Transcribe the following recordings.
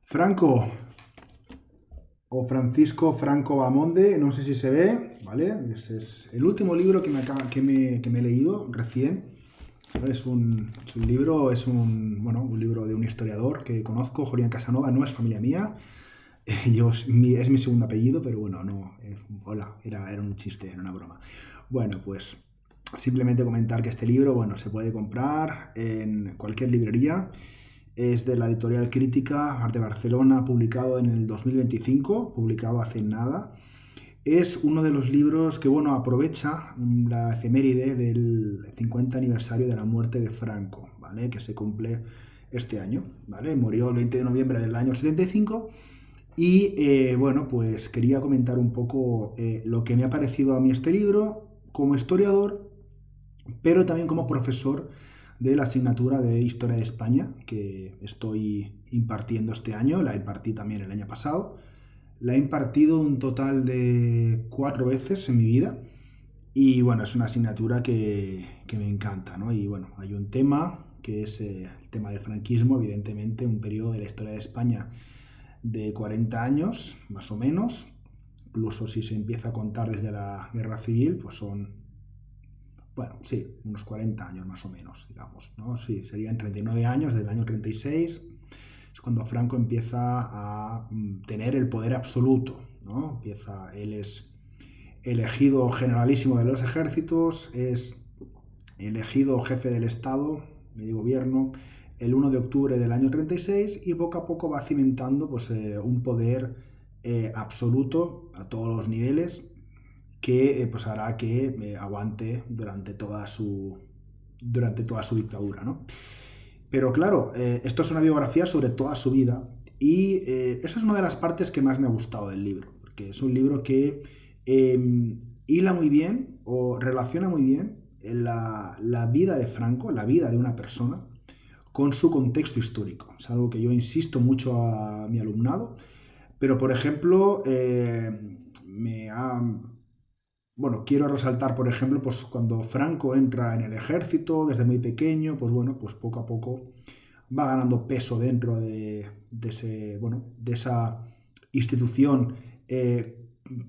Franco o Francisco Franco Bamonde, no sé si se ve, ¿vale? Ese es el último libro que me he leído recién. Es un libro, un libro de un historiador que conozco, Julián Casanova, no es familia mía. Es mi segundo apellido, pero bueno, no, hola, era un chiste, era una broma. Bueno, pues simplemente comentar que este libro, bueno, se puede comprar en cualquier librería. Es de la editorial Crítica, Arte Barcelona, publicado en el 2025, publicado hace nada. Es uno de los libros que, bueno, aprovecha la efeméride del 50 aniversario de la muerte de Franco, ¿vale? Que se cumple este año, ¿vale? Murió el 20 de noviembre del año 75 y, bueno, pues quería comentar un poco lo que me ha parecido a mí este libro como historiador, pero también como profesor de la asignatura de Historia de España que estoy impartiendo este año. La impartí también el año pasado. La he impartido un total de 4 veces en mi vida. Y bueno, es una asignatura que me encanta, ¿no? Y bueno, hay un tema que es el tema del franquismo, evidentemente, un periodo de la historia de España de 40 años, más o menos. Incluso si se empieza a contar desde la Guerra Civil, pues son, bueno, sí, unos 40 años más o menos, digamos, ¿no? Sí, serían 39 años, desde el año 36, es cuando Franco empieza a tener el poder absoluto, ¿no? Él es elegido generalísimo de los ejércitos, es elegido jefe del Estado, de gobierno, el 1 de octubre del año 36 y poco a poco va cimentando pues, un poder absoluto a todos los niveles que pues hará que aguante durante toda su dictadura, ¿no? Pero claro, esto es una biografía sobre toda su vida y esa es una de las partes que más me ha gustado del libro, porque es un libro que hila muy bien o relaciona muy bien la vida de Franco, la vida de una persona, con su contexto histórico. Es algo que yo insisto mucho a mi alumnado, pero por ejemplo, bueno, quiero resaltar, por ejemplo, pues cuando Franco entra en el ejército desde muy pequeño, pues bueno, pues poco a poco va ganando peso dentro de esa institución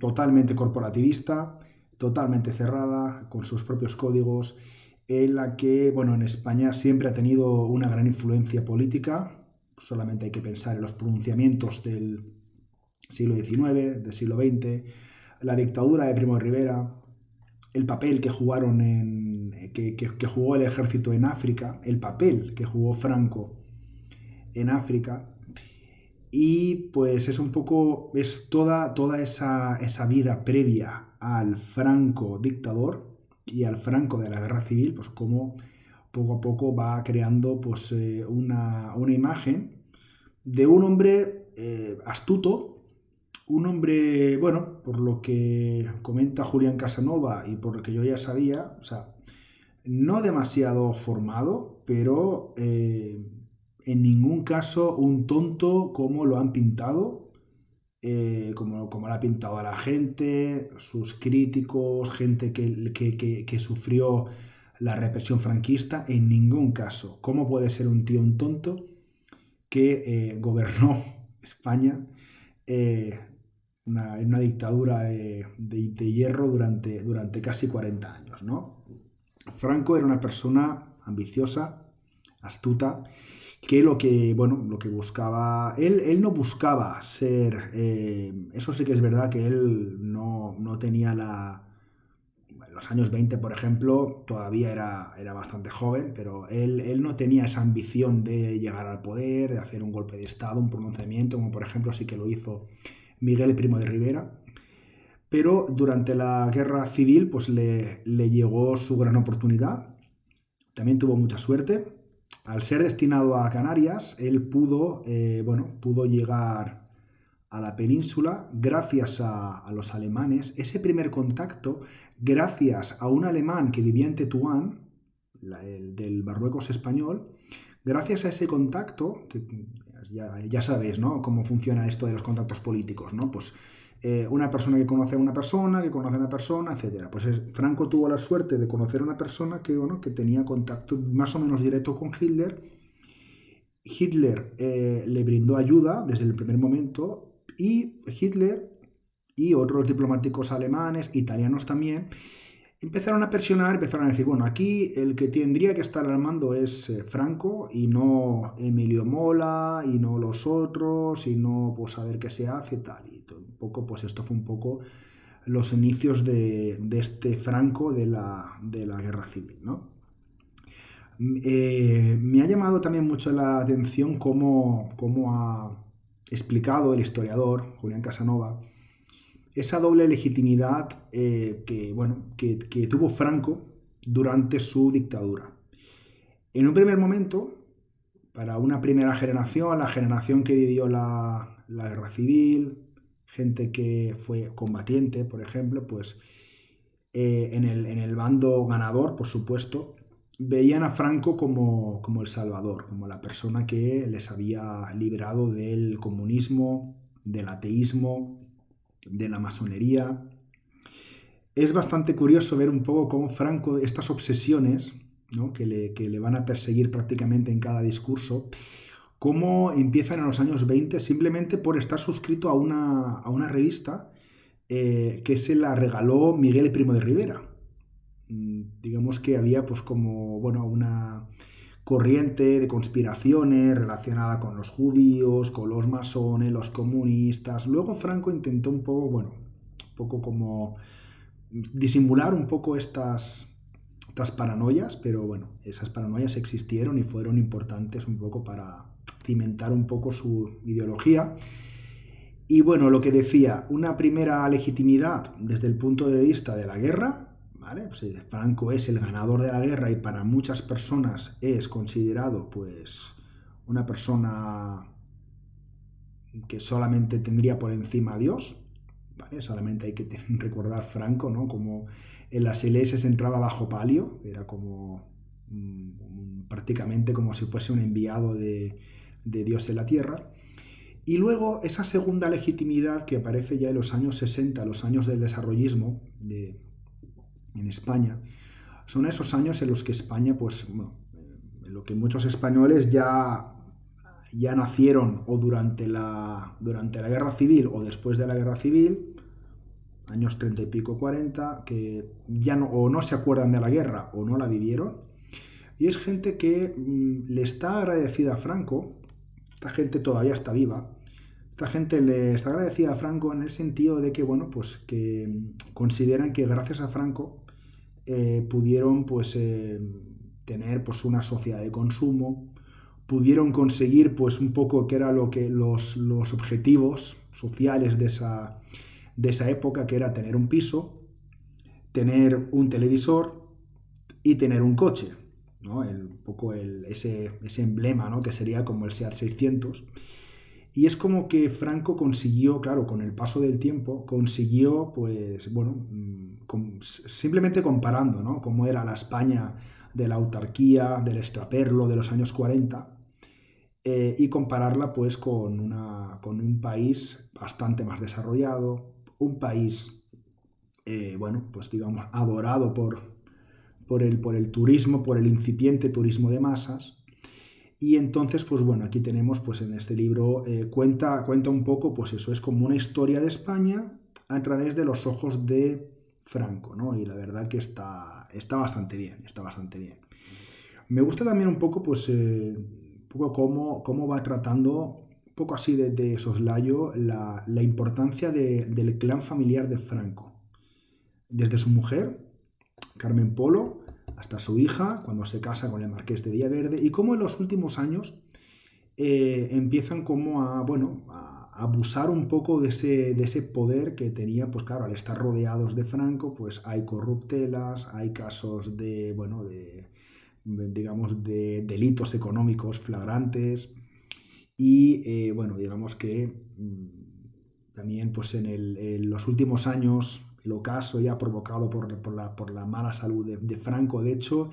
totalmente corporativista, totalmente cerrada, con sus propios códigos, en la que, bueno, en España siempre ha tenido una gran influencia política. Solamente hay que pensar en los pronunciamientos del siglo XIX, del siglo XX, la dictadura de Primo de Rivera, el papel que jugó el ejército en África, el papel que jugó Franco en África. Y pues es un poco, es toda esa vida previa al Franco dictador y al Franco de la Guerra Civil, pues como poco a poco va creando pues una imagen de un hombre astuto, un hombre, bueno, por lo que comenta Julián Casanova y por lo que yo ya sabía, o sea, no demasiado formado, pero en ningún caso un tonto como lo han pintado, como lo ha pintado a la gente, sus críticos, gente que sufrió la represión franquista, en ningún caso. ¿Cómo puede ser un tío un tonto que gobernó España eh, en una dictadura de hierro durante casi 40 años, ¿no? Franco era una persona ambiciosa, astuta, que lo que buscaba, él no buscaba ser, eso sí que es verdad que él no tenía en los años 20, por ejemplo, todavía era bastante joven, pero él no tenía esa ambición de llegar al poder, de hacer un golpe de Estado, un pronunciamiento, como por ejemplo sí que lo hizo Miguel Primo de Rivera. Pero durante la guerra civil pues le llegó su gran oportunidad. También tuvo mucha suerte. Al ser destinado a Canarias, él pudo llegar a la península gracias a los alemanes. Ese primer contacto, gracias a un alemán que vivía en Tetuán, el del Marruecos español, gracias a ese contacto, que ya sabéis, ¿no? Cómo funciona esto de los contactos políticos, ¿no? Pues una persona que conoce a una persona, que conoce a una persona, etcétera. Pues Franco tuvo la suerte de conocer a una persona que tenía contacto más o menos directo con Hitler. Hitler le brindó ayuda desde el primer momento y Hitler y otros diplomáticos alemanes, italianos también, empezaron a presionar, empezaron a decir, bueno, aquí el que tendría que estar al mando es Franco y no Emilio Mola y no los otros y no pues a ver qué se hace tal. Y un poco, pues esto fue un poco los inicios de este Franco de la guerra civil, ¿no? Me ha llamado también mucho la atención cómo ha explicado el historiador Julián Casanova esa doble legitimidad que tuvo Franco durante su dictadura. En un primer momento, para una primera generación, la generación que vivió la guerra civil, gente que fue combatiente, por ejemplo, pues en el bando ganador, por supuesto, veían a Franco como el salvador, como la persona que les había liberado del comunismo, del ateísmo, de la masonería. Es bastante curioso ver un poco cómo Franco, estas obsesiones, ¿no? Que le van a perseguir prácticamente en cada discurso, cómo empiezan en los años 20 simplemente por estar suscrito a una revista que se la regaló Miguel Primo de Rivera. Digamos que había pues como, bueno, una corriente de conspiraciones relacionada con los judíos, con los masones, los comunistas. Luego Franco intentó un poco, bueno, un poco como disimular un poco estas paranoias, pero bueno, esas paranoias existieron y fueron importantes un poco para cimentar un poco su ideología. Y bueno, lo que decía, una primera legitimidad desde el punto de vista de la guerra, ¿vale? Pues Franco es el ganador de la guerra y para muchas personas es considerado pues una persona que solamente tendría por encima a Dios, ¿vale? Solamente hay que recordar Franco, ¿no? Como en las iglesias entraba bajo palio, era como prácticamente como si fuese un enviado de Dios en la tierra. Y luego esa segunda legitimidad que aparece ya en los años 60, los años del desarrollismo en España, son esos años en los que España, pues, bueno, en lo que muchos españoles ya nacieron o durante la Guerra Civil o después de la Guerra Civil, años 30 y pico, 40, que ya no, o no se acuerdan de la guerra o no la vivieron. Y es gente que le está agradecida a Franco. Esta gente todavía está viva. Esta gente le está agradecida a Franco en el sentido de que, bueno, pues que consideran que gracias a Franco pudieron pues tener pues una sociedad de consumo, pudieron conseguir pues un poco que era lo que los objetivos sociales de esa época, que era tener un piso, tener un televisor y tener un coche, ¿no? Ese emblema, ¿no? Que sería como el SEAT 600. Y es como que Franco consiguió, claro, con el paso del tiempo, consiguió, pues, bueno, simplemente comparando, ¿no? Cómo era la España de la autarquía, del extraperlo de los años 40, y compararla, pues, con un país bastante más desarrollado, un país, bueno, pues, digamos, adorado por el turismo, por el incipiente turismo de masas. Y entonces, pues bueno, aquí tenemos, pues en este libro, cuenta un poco, pues eso, es como una historia de España a través de los ojos de Franco, ¿no? Y la verdad que está bastante bien, está bastante bien. Me gusta también un poco, pues, un poco cómo va tratando, un poco así de soslayo, la importancia del clan familiar de Franco. Desde su mujer, Carmen Polo, hasta su hija, cuando se casa con el marqués de Villaverde, y cómo en los últimos años empiezan como a abusar un poco de ese poder que tenían, pues claro, al estar rodeados de Franco, pues hay corruptelas, hay casos digamos, de delitos económicos flagrantes, y bueno, digamos que también pues en los últimos años el ocaso ya provocado por la mala salud de Franco. De hecho,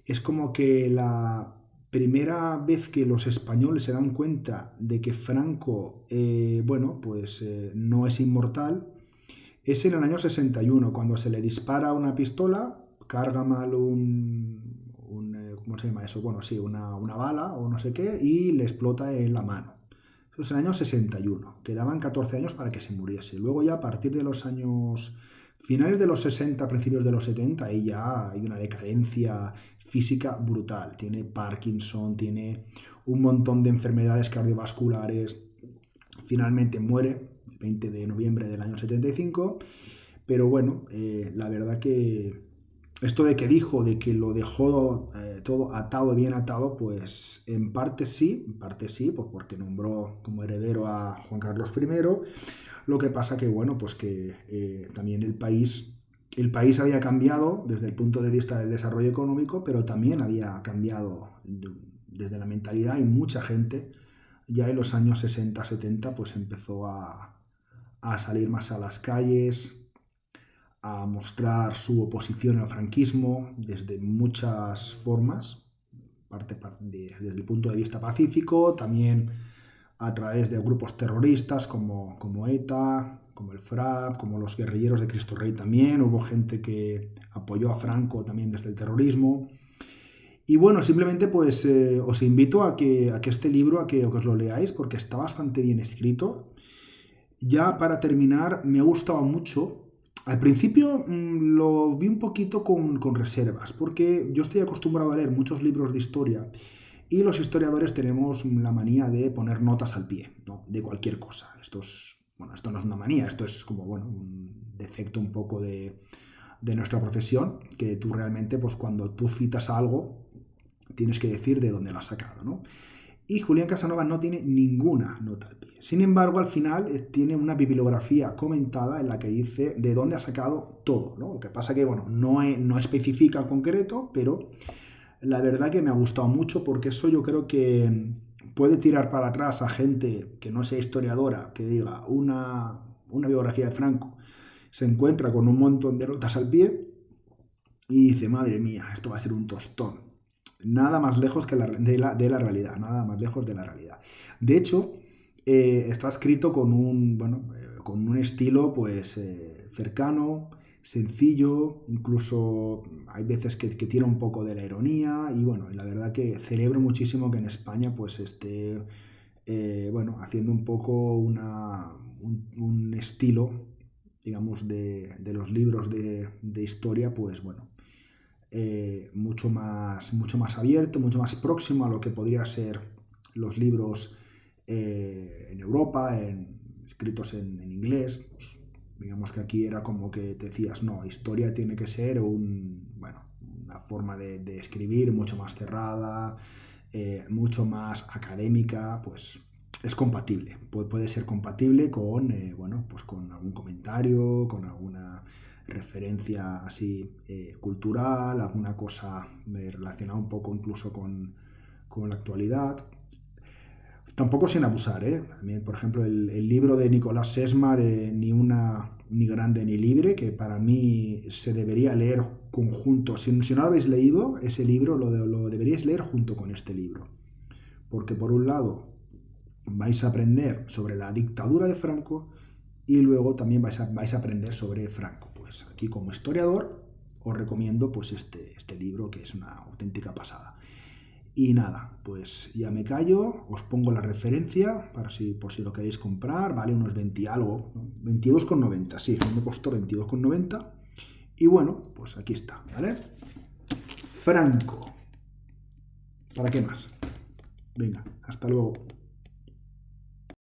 es como que la primera vez que los españoles se dan cuenta de que Franco, bueno, pues no es inmortal, es en el año 61, cuando se le dispara una pistola, carga mal ¿cómo se llama eso? Bueno, sí, una bala o no sé qué, y le explota en la mano. Eso es en el año 61. Quedaban 14 años para que se muriese. Luego ya a partir de los años finales de los 60, principios de los 70, ahí ya hay una decadencia física brutal. Tiene Parkinson, tiene un montón de enfermedades cardiovasculares. Finalmente muere el 20 de noviembre del año 75. Pero bueno, la verdad que esto de que dijo, de que lo dejó todo atado, bien atado, pues en parte sí, pues porque nombró como heredero a Juan Carlos I. Lo que pasa que, bueno, pues que también el país había cambiado desde el punto de vista del desarrollo económico, pero también había cambiado desde la mentalidad, y mucha gente ya en los años 60, 70, pues empezó a salir más a las calles, a mostrar su oposición al franquismo desde muchas formas, desde el punto de vista pacífico, también a través de grupos terroristas como ETA, como el FRAP, como los guerrilleros de Cristo Rey también. Hubo gente que apoyó a Franco también desde el terrorismo. Y bueno, simplemente pues os invito a que este libro, a que os lo leáis, porque está bastante bien escrito. Ya para terminar, me ha gustado mucho. Al principio lo vi un poquito con reservas, porque yo estoy acostumbrado a leer muchos libros de historia y los historiadores tenemos la manía de poner notas al pie, ¿no? De cualquier cosa. Esto no es una manía, esto es como, bueno, un defecto un poco de nuestra profesión, que tú realmente, pues cuando tú citas algo, tienes que decir de dónde lo has sacado, ¿no? Y Julián Casanova no tiene ninguna nota al pie. Sin embargo, al final tiene una bibliografía comentada en la que dice de dónde ha sacado todo, ¿no? Lo que pasa que, bueno, no especifica en concreto, pero la verdad que me ha gustado mucho, porque eso yo creo que puede tirar para atrás a gente que no sea historiadora, que diga una biografía de Franco, se encuentra con un montón de notas al pie y dice, madre mía, esto va a ser un tostón. Nada más lejos que de la realidad, nada más lejos de la realidad. De hecho, está escrito con un estilo pues cercano, sencillo, incluso hay veces que tiene un poco de la ironía, y bueno, la verdad que celebro muchísimo que en España pues esté haciendo un poco un estilo, digamos, de los libros de historia, pues bueno, mucho más abierto, mucho más próximo a lo que podría ser los libros en Europa, escritos en inglés. Pues, digamos que aquí era como que te decías, no, historia tiene que ser una forma de escribir mucho más cerrada, mucho más académica. Pues es compatible, puede ser compatible con, pues con algún comentario, con alguna referencia así cultural, alguna cosa relacionada un poco incluso con la actualidad. Tampoco sin abusar, ¿eh? A mí, por ejemplo, el libro de Nicolás Sesma, de Ni una, ni grande ni libre, que para mí se debería leer conjunto. Si no lo habéis leído, ese libro lo deberíais leer junto con este libro. Porque por un lado vais a aprender sobre la dictadura de Franco, y luego también vais a aprender sobre Franco. Pues aquí, como historiador, os recomiendo pues este libro, que es una auténtica pasada. Y nada, pues ya me callo, os pongo la referencia por si lo queréis comprar, vale unos 20 y algo, ¿no? 22,90, sí, me costó 22,90. Y bueno, pues aquí está, ¿vale? Franco. ¿Para qué más? Venga, hasta luego.